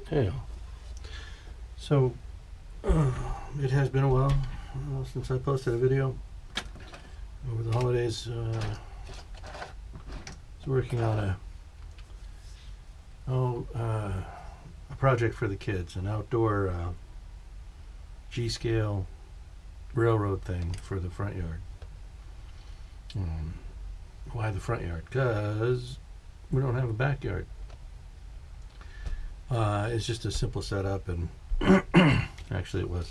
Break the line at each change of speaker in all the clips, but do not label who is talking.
Hey, so it has been a while since I posted a video. Over the holidays, I was working on a project for the kids, an outdoor G-scale railroad thing for the front yard. Why the front yard? Because we don't have a backyard. It's just a simple setup, and actually it was.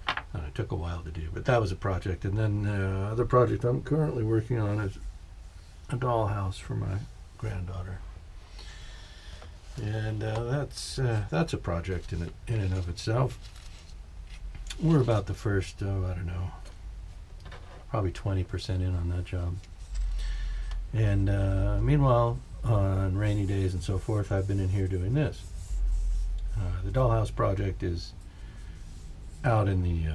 It took a while to do, but that was a project. And then the other project I'm currently working on is a dollhouse for my granddaughter, and that's a project in and of itself. We're about the first, I don't know, probably 20% in on that job. And meanwhile, on rainy days and so forth, I've been in here doing this. The dollhouse project is out in the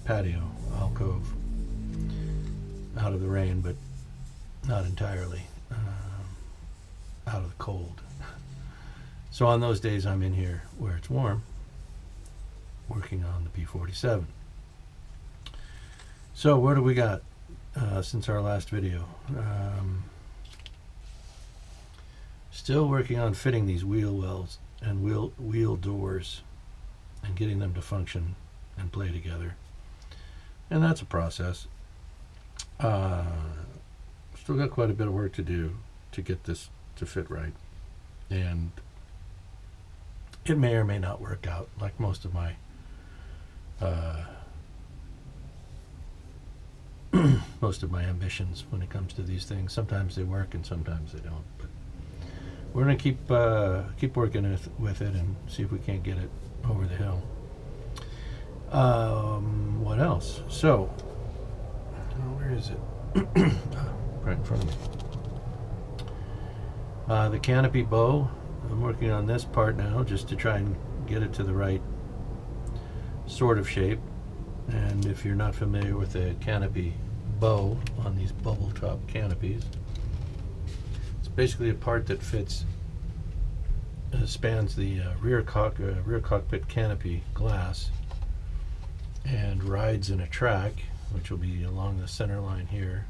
patio alcove, out of the rain, but not entirely out of the cold. So on those days I'm in here where it's warm, working on the P-47. So what do we got since our last video? Still working on fitting these wheel wells and wheel doors and getting them to function and play together. And that's a process. Still got quite a bit of work to do to get this to fit right. And it may or may not work out, like most of my ambitions when it comes to these things. Sometimes they work and sometimes they don't. But we're going to keep working with it and see if we can't get it over the hill. What else? So, where is it? Right in front of me. The canopy bow. I'm working on this part now just to try and get it to the right sort of shape. And if you're not familiar with a canopy bow on these bubble top canopies, it's basically a part that fits, spans the rear cockpit canopy glass and rides in a track, which will be along the center line here.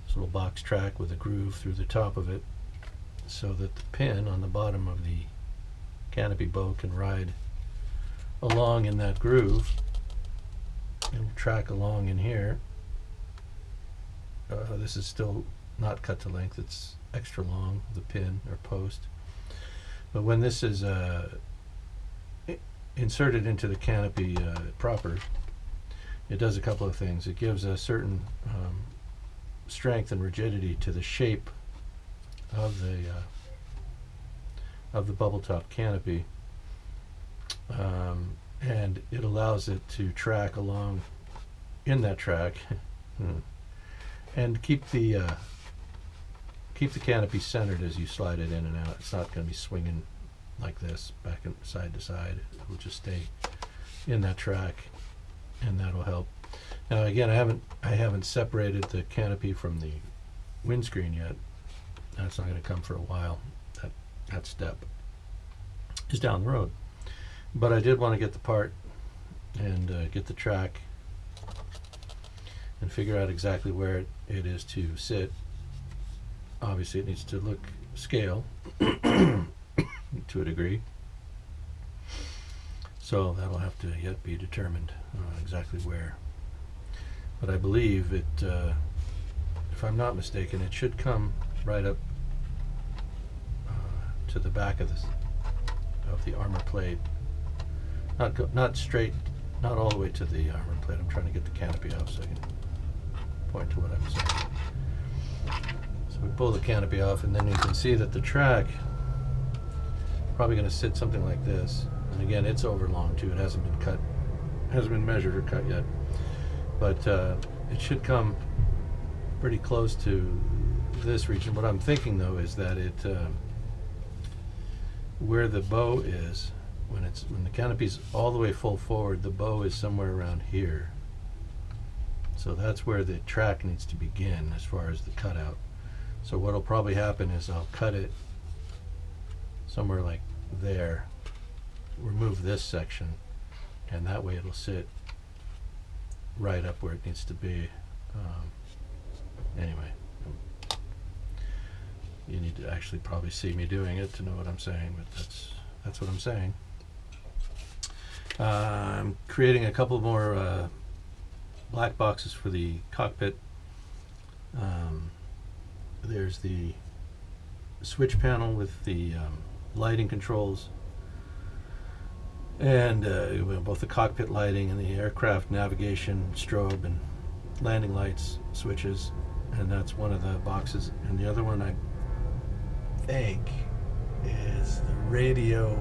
This little box track with a groove through the top of it, so that the pin on the bottom of the canopy bow can ride along in that groove. It'll track along in here. This is still not cut to length, it's extra long, the pin or post. But when this is inserted into the canopy proper, it does a couple of things. It gives a certain strength and rigidity to the shape of the bubble top canopy, and it allows it to track along in that track and keep the canopy centered as you slide it in and out. It's not going to be swinging like this back and side to side. It will just stay in that track, and that'll help. Now again, I haven't separated the canopy from the windscreen yet. That's not going to come for a while. That step is down the road. But I did want to get the part and get the track and figure out exactly where it is to sit. Obviously it needs to look scale to a degree, so that'll have to yet be determined exactly where. But I believe it, if I'm not mistaken, it should come right up to the back of the armor plate. Not straight, not all the way to the armor plate. I'm trying to get the canopy off so I can point to what I'm saying. So we pull the canopy off, and then you can see that the track probably going to sit something like this. And again, it's overlong too. It hasn't been cut, hasn't been measured or cut yet. But it should come pretty close to this region. What I'm thinking though is that it, where the bow is, when the canopy's all the way full forward, the bow is somewhere around here. So that's where the track needs to begin as far as the cutout. So what'll probably happen is I'll cut it somewhere like there, remove this section, and that way it'll sit right up where it needs to be. Anyway, you need to actually probably see me doing it to know what I'm saying, but that's what I'm saying. I'm creating a couple more black boxes for the cockpit. There's the switch panel with the lighting controls, and both the cockpit lighting and the aircraft navigation strobe and landing lights switches, and that's one of the boxes. And the other one, I think, is the radio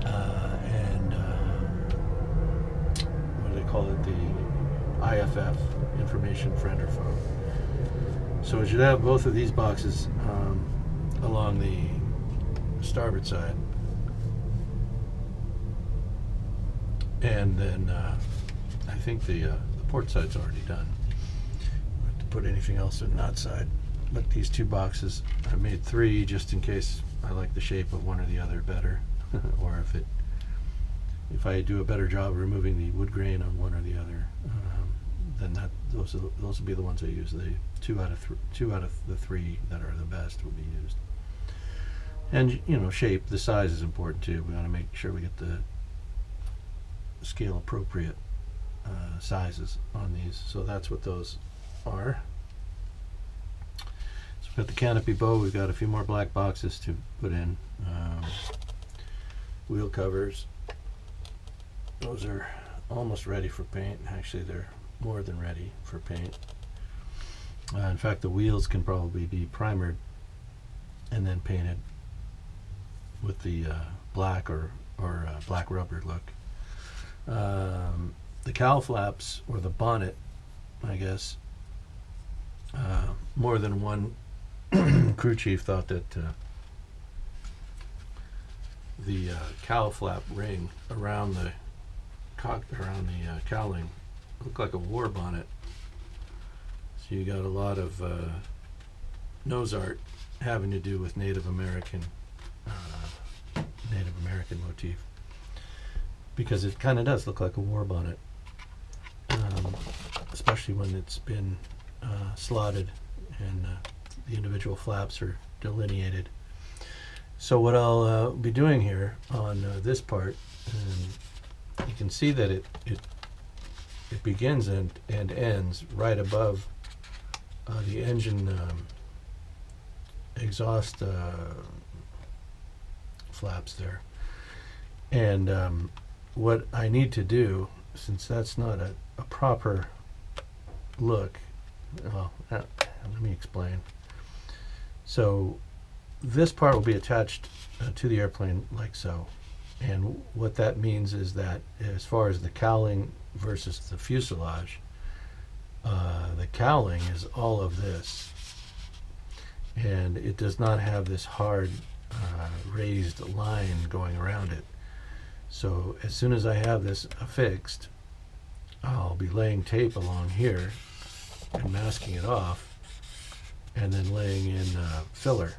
and what do they call it, the IFF, information friend or foe. So we should have both of these boxes along the starboard side, and then I think the port side's already done. I have to put anything else in that side, but these two boxes, I made 3 just in case I like the shape of one or the other better, or if I do a better job removing the wood grain on one or the other, then those will be the ones I use. The two out of the 3 that are the best will be used. And shape, the size is important too. We want to make sure we get the scale appropriate sizes on these. So that's what those are. So we've got the canopy bow. We've got a few more black boxes to put in. Wheel covers. Those are almost ready for paint. Actually, they're more than ready for paint. In fact, the wheels can probably be primered and then painted with the black or black rubber look. The cowl flaps, or the bonnet, I guess, more than one crew chief thought that the cowl flap ring around the cowling looked like a war bonnet. So you got a lot of nose art having to do with Native American motif, because it kind of does look like a war bonnet, especially when it's been slotted and the individual flaps are delineated. So what I'll be doing here on this part, you can see that it begins and ends right above the engine exhaust flaps there. And what I need to do, since that's not a proper look, well, let me explain. So this part will be attached to the airplane like so. And what that means is that as far as the cowling versus the fuselage, the cowling is all of this, and it does not have this hard raised line going around it. So as soon as I have this affixed, I'll be laying tape along here and masking it off, and then laying in filler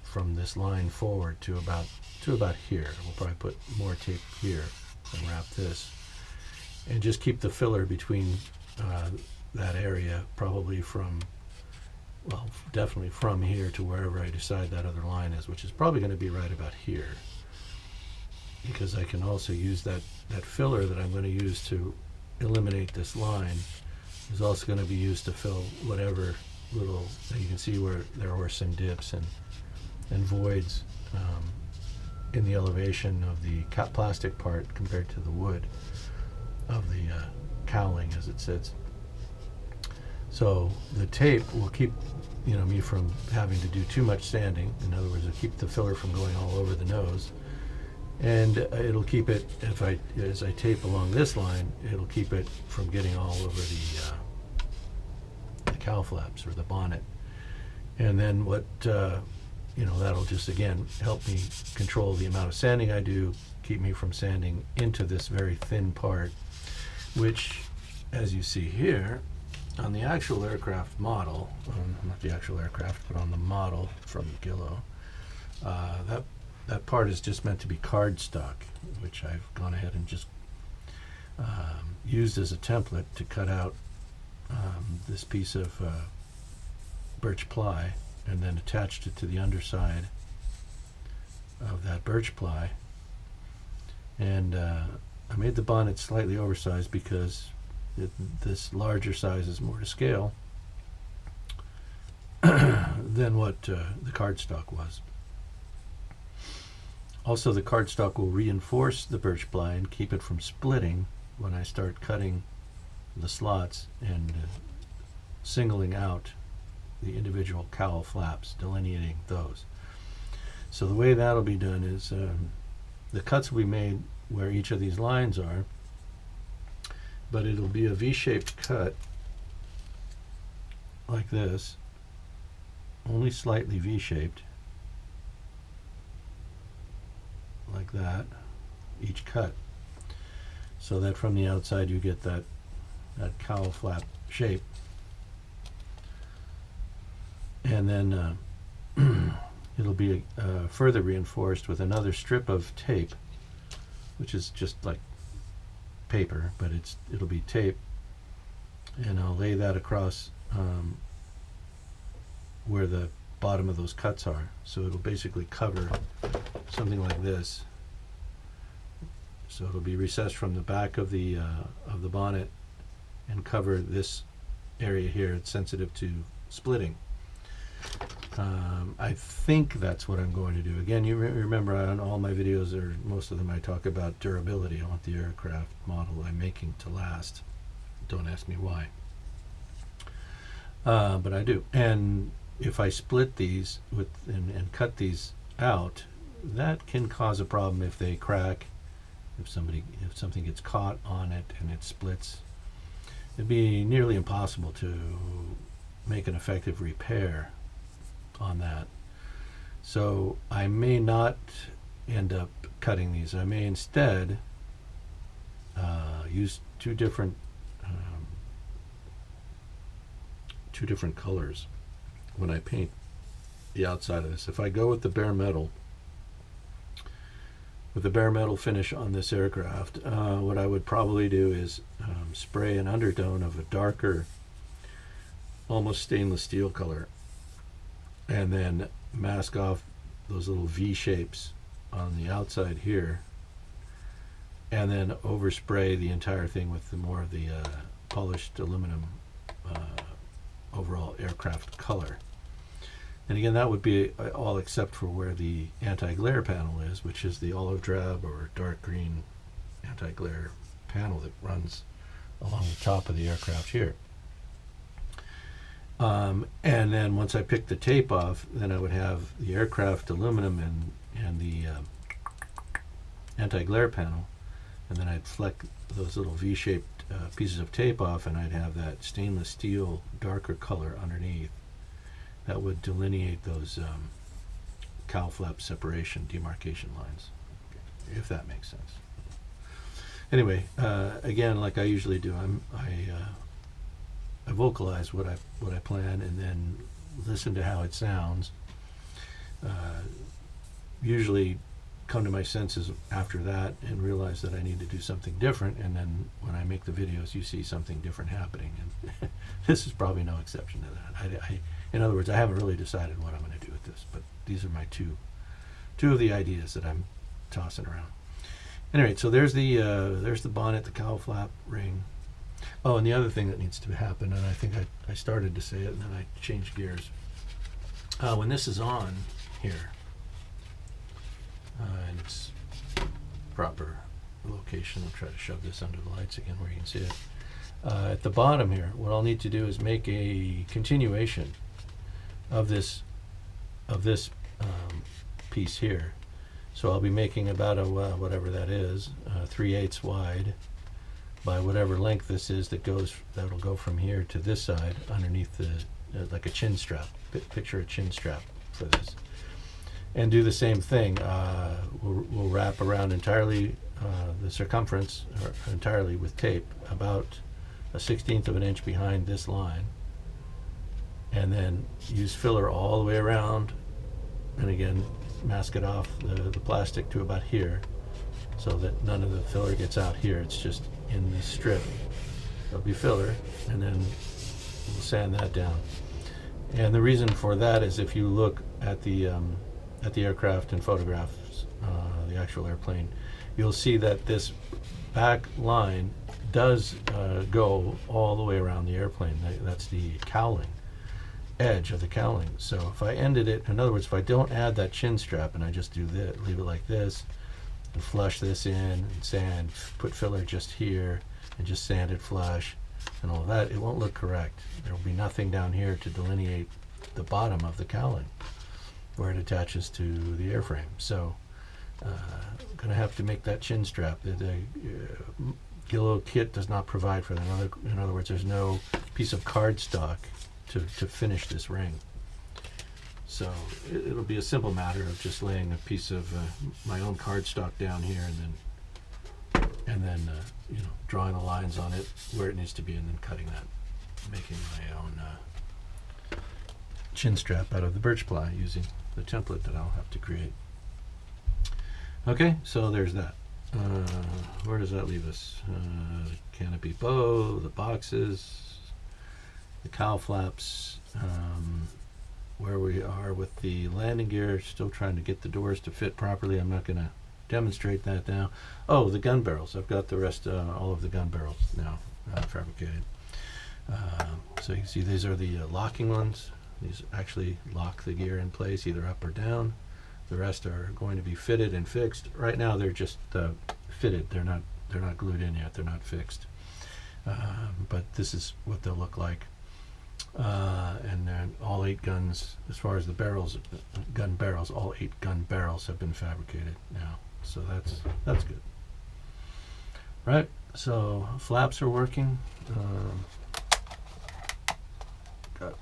from this line forward to about here. We'll probably put more tape here and wrap this, and just keep the filler between that area, probably definitely from here to wherever I decide that other line is, which is probably going to be right about here, because I can also use that filler that I'm going to use to eliminate this line is also going to be used to fill whatever little, you can see where there were some dips and voids in the elevation of the plastic part compared to the wood of the cowling as it sits. So the tape will keep me from having to do too much sanding. In other words, it'll keep the filler from going all over the nose, and it'll keep it, as I tape along this line, it'll keep it from getting all over the cowl flaps or the bonnet. And then what that'll just again help me control the amount of sanding I do, keep me from sanding into this very thin part, which, as you see here on the actual aircraft model, not the actual aircraft, but on the model from Guillow, That part is just meant to be cardstock, which I've gone ahead and just used as a template to cut out this piece of birch ply, and then attached it to the underside of that birch ply. And I made the bonnet slightly oversized because this larger size is more to scale than what the cardstock was. Also, the cardstock will reinforce the birch ply and keep it from splitting when I start cutting the slots and singling out the individual cowl flaps, delineating those. So the way that'll be done is the cuts will be made where each of these lines are, but it'll be a V-shaped cut like this, only slightly V-shaped, like that, each cut, so that from the outside you get that cowl flap shape. And then it'll be further reinforced with another strip of tape, which is just like paper, but it'll be tape, and I'll lay that across where the bottom of those cuts are, so it'll basically cover something like this. So it'll be recessed from the back of the bonnet and cover this area here. It's sensitive to splitting. I think that's what I'm going to do. Again, you remember on all my videos, or most of them, I talk about durability. I want the aircraft model I'm making to last. Don't ask me why. But I do. And if I split these and cut these out, that can cause a problem if they crack, if something gets caught on it and it splits. It'd be nearly impossible to make an effective repair on that. So I may not end up cutting these. I may instead use two different colors when I paint the outside of this. If I go with the bare metal, finish on this aircraft, what I would probably do is spray an undertone of a darker, almost stainless steel color, and then mask off those little V shapes on the outside here, and then overspray the entire thing with more of the polished aluminum overall aircraft color. And again, that would be all except for where the anti-glare panel is, which is the olive drab or dark green anti-glare panel that runs along the top of the aircraft here. And then once I pick the tape off, then I would have the aircraft aluminum and the anti-glare panel, and then I'd fleck those little V-shaped pieces of tape off, and I'd have that stainless steel darker color underneath that would delineate those cowl flap separation demarcation lines, if that makes sense. Anyway, again, like I usually do, I vocalize what I plan and then listen to how it sounds. Usually come to my senses after that and realize that I need to do something different, and then when I make the videos you see something different happening, and this is probably no exception to that. In other words, I haven't really decided what I'm going to do with this, but these are my two of the ideas that I'm tossing around. Anyway, so there's the bonnet, the cowl flap ring. Oh, and the other thing that needs to happen, and I think I started to say it and then I changed gears. When this is on here, in its proper location, I'll try to shove this under the lights again where you can see it. At the bottom here, what I'll need to do is make a continuation of this piece here. So I'll be making about a whatever that is, 3/8 wide by whatever length this is that'll go from here to this side underneath the like a chin strap. Picture a chin strap for this, and do the same thing. We'll wrap around entirely the circumference entirely with tape, about a 1/16 of an inch behind this line, and then use filler all the way around and again, mask it off the plastic to about here, so that none of the filler gets out here. It's just in this strip. There'll be filler, and then we'll sand that down. And the reason for that is if you look at the aircraft and photographs, the actual airplane, you'll see that this back line does go all the way around the airplane. That's the cowling, edge of the cowling. So if I ended it, in other words, if I don't add that chin strap and I just do this, leave it like this, and flush this in, and sand, put filler just here, and just sand it flush, and all that, it won't look correct. There will be nothing down here to delineate the bottom of the cowling where it attaches to the airframe. So I'm going to have to make that chin strap. The Guillows kit does not provide for that. In other words, there's no piece of cardstock to finish this ring. So it'll be a simple matter of just laying a piece of my own cardstock down here, and then you know, drawing the lines on it where it needs to be, and then cutting that, making my own chin strap out of the birch ply using the template that I'll have to create. Okay, so there's that. Where does that leave us? Canopy bow, the boxes, the cowl flaps, where we are with the landing gear, still trying to get the doors to fit properly. I'm not going to demonstrate that now. Oh, the gun barrels. I've got the rest, all of the gun barrels now fabricated. So you can see these are the locking ones. These actually lock the gear in place, either up or down. The rest are going to be fitted and fixed. Right now they're just fitted. They're not glued in yet. They're not fixed. But this is what they'll look like. And then all 8 guns, as far as the barrels, gun barrels, all 8 gun barrels have been fabricated now. So that's good. Right. So flaps are working. Got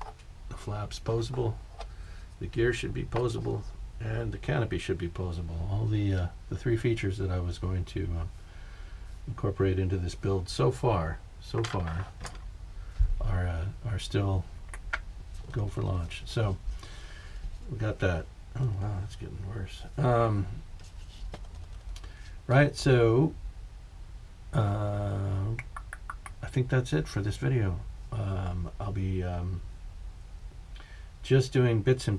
the flaps posable. The gear should be posable. And the canopy should be posable. All the 3 features that I was going to incorporate into this build so far are still go for launch. So we got that. Oh wow, that's getting worse. Right, so I think that's it for this video. I'll be just doing bits and